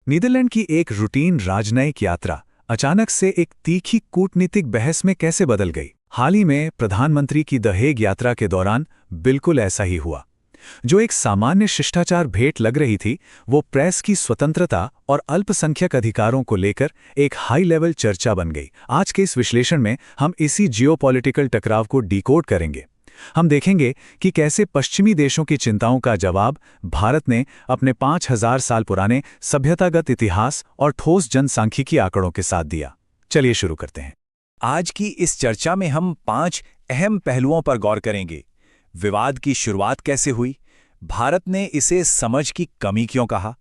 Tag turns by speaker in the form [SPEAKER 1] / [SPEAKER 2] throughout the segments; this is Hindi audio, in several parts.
[SPEAKER 1] नीदरलैंड की एक रूटीन राजनयिक यात्रा अचानक से एक तीखी कूटनीतिक बहस में कैसे बदल गई। हाल ही में प्रधानमंत्री की द हेग यात्रा के दौरान बिल्कुल ऐसा ही हुआ। जो एक सामान्य शिष्टाचार भेंट लग रही थी, वो प्रेस की स्वतंत्रता और अल्पसंख्यक अधिकारों को लेकर एक हाई लेवल चर्चा बन गई। आज के इस विश्लेषण में हम इसी जियोपॉलिटिकल टकराव को डिकोड करेंगे। हम देखेंगे कि कैसे पश्चिमी देशों की चिंताओं का जवाब भारत ने अपने 5000 साल पुराने सभ्यतागत इतिहास और ठोस जनसांख्यिकी आंकड़ों के साथ दिया। चलिए शुरू करते हैं।
[SPEAKER 2] आज की इस चर्चा में हम 5 अहम पहलुओं पर गौर करेंगे। विवाद की शुरुआत कैसे हुई, भारत ने इसे समझ की कमी क्यों कहा,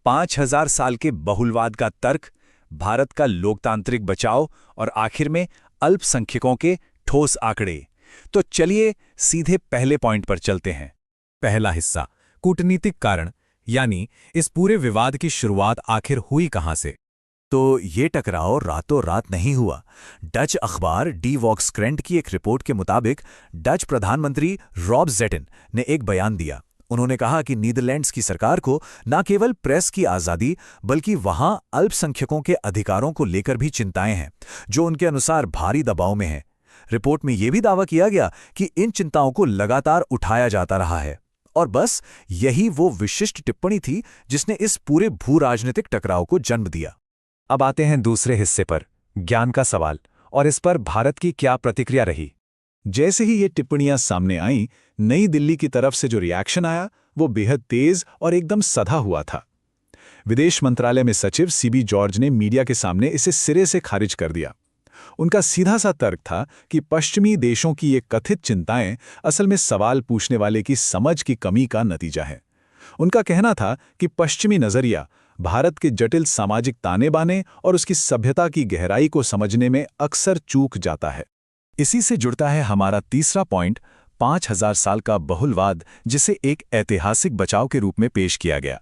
[SPEAKER 2] 5000 साल के बहुलवाद का तर्क, भारत का लोकतांत्रिक बचाव और आखिर में अल्पसंख्यकों के ठोस आंकड़े। तो चलिए सीधे पहले पॉइंट पर चलते हैं।
[SPEAKER 3] पहला हिस्सा, कूटनीतिक कारण, यानी इस पूरे विवाद की शुरुआत आखिर हुई कहां से।
[SPEAKER 2] तो ये टकराव रातों रात नहीं हुआ। डच अखबार डी वॉक्सक्रेंट की एक रिपोर्ट के मुताबिक डच प्रधानमंत्री रॉब ज़ेटन ने एक बयान दिया। उन्होंने कहा कि नीदरलैंड्स की सरकार को न केवल प्रेस की आज़ादी बल्कि वहां अल्पसंख्यकों के अधिकारों को लेकर भी चिंताएं हैं, जो उनके अनुसार भारी दबाव में हैं। रिपोर्ट में यह भी दावा किया गया कि इन चिंताओं को लगातार उठाया जाता रहा है, और बस यही वो विशिष्ट टिप्पणी थी जिसने इस पूरे भू राजनीतिक टकराव को जन्म दिया।
[SPEAKER 1] अब आते हैं दूसरे हिस्से पर, ज्ञान का सवाल, और इस पर भारत की क्या प्रतिक्रिया रही।
[SPEAKER 4] जैसे ही ये टिप्पणियां सामने आईं, नई दिल्ली की तरफ से जो रिएक्शन आया वो बेहद तेज और एकदम सधा हुआ था। विदेश मंत्रालय में सचिव सीबी जॉर्ज ने मीडिया के सामने इसे सिरे से खारिज कर दिया। उनका सीधा सा तर्क था कि पश्चिमी देशों की ये कथित चिंताएं असल में सवाल पूछने वाले की समझ की कमी का नतीजा है। उनका कहना था कि पश्चिमी नजरिया भारत के जटिल सामाजिक ताने बाने और उसकी सभ्यता की गहराई को समझने में अक्सर चूक जाता है।
[SPEAKER 1] इसी से जुड़ता है हमारा तीसरा पॉइंट, 5000 साल का बहुलवाद, जिसे एक ऐतिहासिक बचाव के रूप में पेश किया गया।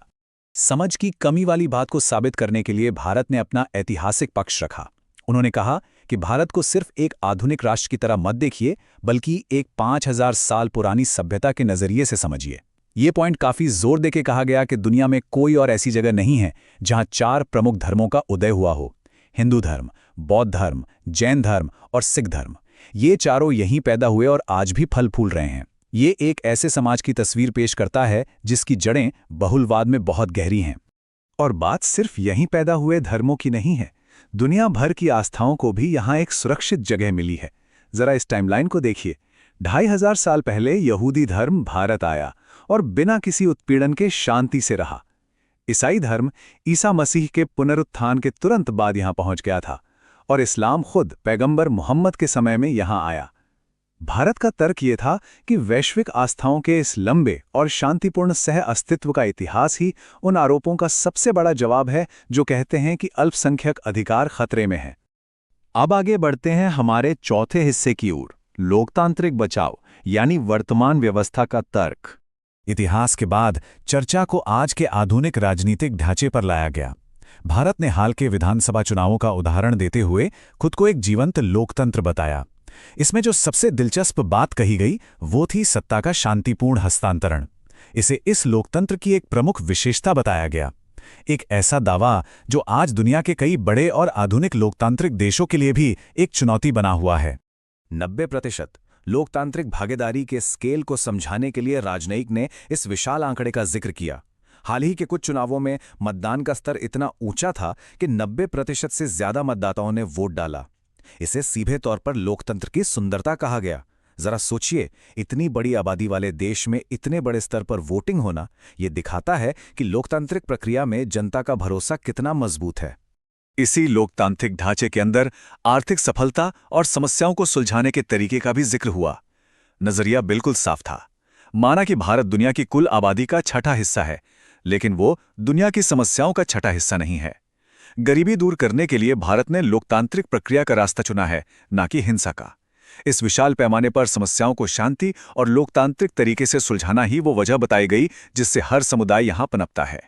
[SPEAKER 1] समझ की कमी वाली बात को साबित करने के लिए भारत ने अपना ऐतिहासिक पक्ष रखा। उन्होंने कहा कि भारत को सिर्फ एक आधुनिक राष्ट्र की तरह मत देखिए, बल्कि एक 5000 साल पुरानी सभ्यता के नजरिए से समझिए। ये पॉइंट काफी जोर देके कहा गया कि दुनिया में कोई और ऐसी जगह नहीं है जहां 4 प्रमुख धर्मों का उदय हुआ हो: हिंदू धर्म, बौद्ध धर्म, जैन धर्म और सिख धर्म। ये चारों यहीं पैदा हुए और आज भी फल फूल रहे हैं। ये एक ऐसे समाज की तस्वीर पेश करता है जिसकी जड़ें बहुलवाद में बहुत गहरी हैं। और बात सिर्फ यहीं पैदा हुए धर्मों की नहीं है, दुनिया भर की आस्थाओं को भी यहाँ एक सुरक्षित जगह मिली है। जरा इस टाइमलाइन को देखिए। 2500 साल पहले यहूदी धर्म भारत आया और बिना किसी उत्पीड़न के शांति से रहा। ईसाई धर्म ईसा मसीह के पुनरुत्थान के तुरंत बाद यहाँ पहुँच गया था, और इस्लाम खुद पैगंबर मोहम्मद के समय में यहाँ आया। भारत का तर्क ये था कि वैश्विक आस्थाओं के इस लंबे और शांतिपूर्ण सह अस्तित्व का इतिहास ही उन आरोपों का सबसे बड़ा जवाब है जो कहते हैं कि अल्पसंख्यक अधिकार खतरे में हैं। अब आगे बढ़ते हैं हमारे चौथे हिस्से की ओर, लोकतांत्रिक बचाव, यानी वर्तमान व्यवस्था का तर्क।
[SPEAKER 3] इतिहास के बाद चर्चा को आज के आधुनिक राजनीतिक ढांचे पर लाया गया। भारत ने हाल के विधानसभा चुनावों का उदाहरण देते हुए खुद को एक जीवंत लोकतंत्र बताया। इसमें जो सबसे दिलचस्प बात कही गई वो थी सत्ता का शांतिपूर्ण हस्तांतरण। इसे इस लोकतंत्र की एक प्रमुख विशेषता बताया गया, एक ऐसा दावा जो आज दुनिया के कई बड़े और आधुनिक लोकतांत्रिक देशों के लिए भी एक चुनौती बना हुआ है।
[SPEAKER 2] 90% लोकतांत्रिक भागीदारी के स्केल को समझाने के लिए राजनयिक ने इस विशाल आंकड़े का जिक्र किया। हाल ही के कुछ चुनावों में मतदान का स्तर इतना ऊंचा था कि 90% से ज्यादा मतदाताओं ने वोट डाला। इसे सीधे तौर पर लोकतंत्र की सुंदरता कहा गया। जरा सोचिए, इतनी बड़ी आबादी वाले देश में इतने बड़े स्तर पर वोटिंग होना, यह दिखाता है कि लोकतांत्रिक प्रक्रिया में जनता का भरोसा कितना मजबूत है।
[SPEAKER 1] इसी लोकतांत्रिक ढांचे के अंदर आर्थिक सफलता और समस्याओं को सुलझाने के तरीके का भी जिक्र हुआ। नजरिया बिल्कुल साफ था। माना कि भारत दुनिया की कुल आबादी का 6ठा हिस्सा है, लेकिन वो दुनिया की समस्याओं का 6ठा हिस्सा नहीं है। गरीबी दूर करने के लिए भारत ने लोकतांत्रिक प्रक्रिया का रास्ता चुना है, ना कि हिंसा का। इस विशाल पैमाने पर समस्याओं को शांति और लोकतांत्रिक तरीके से सुलझाना ही वो वजह बताई गई जिससे हर समुदाय यहां पनपता है।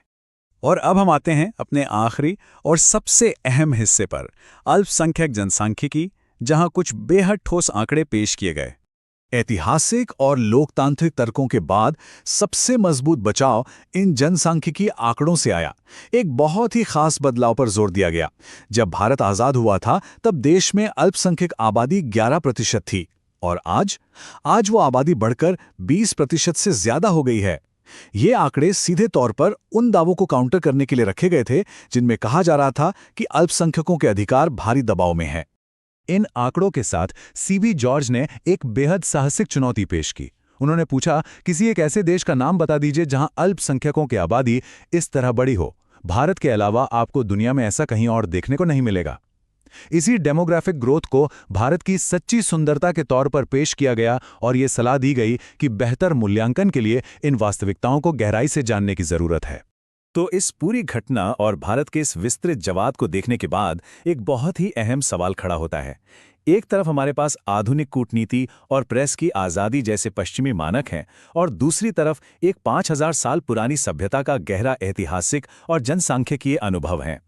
[SPEAKER 4] और अब हम आते हैं अपने आखिरी और सबसे अहम हिस्से पर, अल्पसंख्यक जनसांख्यिकी, जहां कुछ बेहद ठोस आंकड़े पेश किए गए। ऐतिहासिक और लोकतांत्रिक तर्कों के बाद सबसे मजबूत बचाव इन जनसांख्यिकी आंकड़ों से आया। एक बहुत ही खास बदलाव पर जोर दिया गया। जब भारत आजाद हुआ था तब देश में अल्पसंख्यक आबादी 11% थी और आज वो आबादी बढ़कर 20% से ज्यादा हो गई है। ये आंकड़े सीधे तौर पर उन दावों को काउंटर करने के लिए रखे गए थे जिनमें कहा जा रहा था कि अल्पसंख्यकों के अधिकार भारी दबाव में हैं।
[SPEAKER 3] इन आंकड़ों के साथ सीबी जॉर्ज ने एक बेहद साहसिक चुनौती पेश की। उन्होंने पूछा, किसी एक ऐसे देश का नाम बता दीजिए जहां अल्पसंख्यकों की आबादी इस तरह बड़ी हो। भारत के अलावा आपको दुनिया में ऐसा कहीं और देखने को नहीं मिलेगा। इसी डेमोग्राफिक ग्रोथ को भारत की सच्ची सुंदरता के तौर पर पेश किया गया और ये सलाह दी गई कि बेहतर मूल्यांकन के लिए इन वास्तविकताओं को गहराई से जानने की जरूरत है।
[SPEAKER 1] तो इस पूरी घटना और भारत के इस विस्तृत जवाब को देखने के बाद एक बहुत ही अहम सवाल खड़ा होता है। एक तरफ हमारे पास आधुनिक कूटनीति और प्रेस की आज़ादी जैसे पश्चिमी मानक हैं और दूसरी तरफ एक 5000 साल पुरानी सभ्यता का गहरा ऐतिहासिक और जनसांख्यिकीय अनुभव है।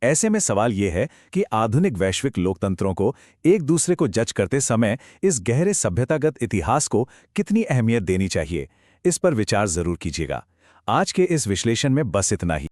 [SPEAKER 1] ऐसे में सवाल ये है कि आधुनिक वैश्विक लोकतंत्रों को एक दूसरे को जज करते समय इस गहरे सभ्यतागत इतिहास को कितनी अहमियत देनी चाहिए, इस पर विचार जरूर कीजिएगा। आज के इस विश्लेषण में बस इतना ही।